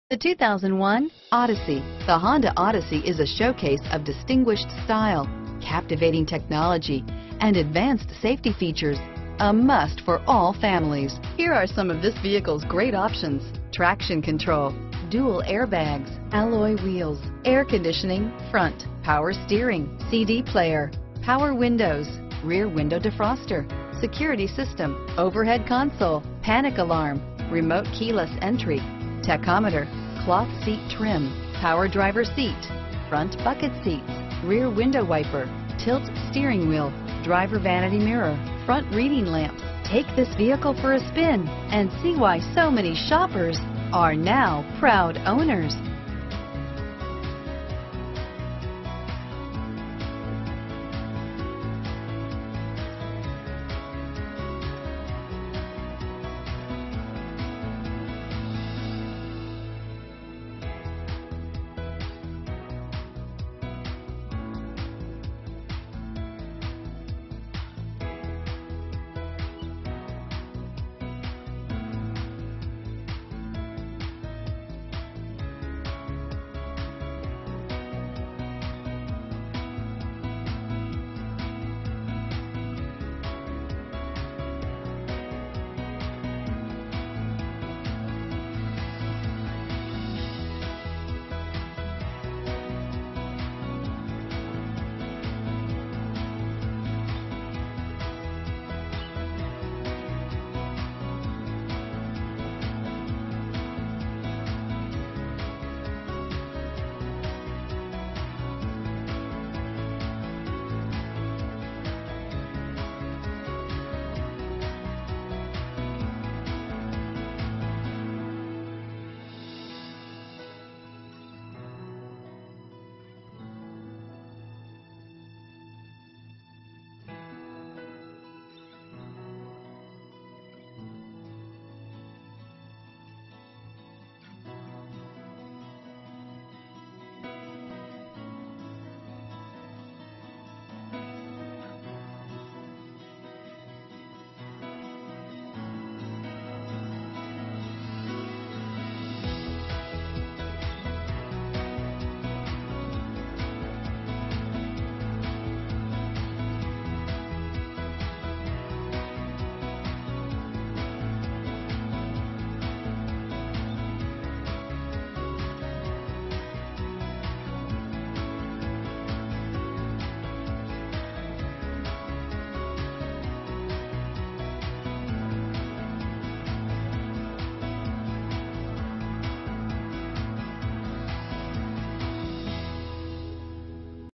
The 2001 Odyssey. The Honda Odyssey is a showcase of distinguished style, captivating technology, and advanced safety features. A must for all families. Here are some of this vehicle's great options: traction control, dual airbags, alloy wheels, air conditioning, front, power steering, CD player, power windows, rear window defroster, security system, overhead console, panic alarm, remote keyless entry, tachometer, cloth seat trim, power driver seat, front bucket seats, rear window wiper, tilt steering wheel, driver vanity mirror, front reading lamps. Take this vehicle for a spin and see why so many shoppers are now proud owners.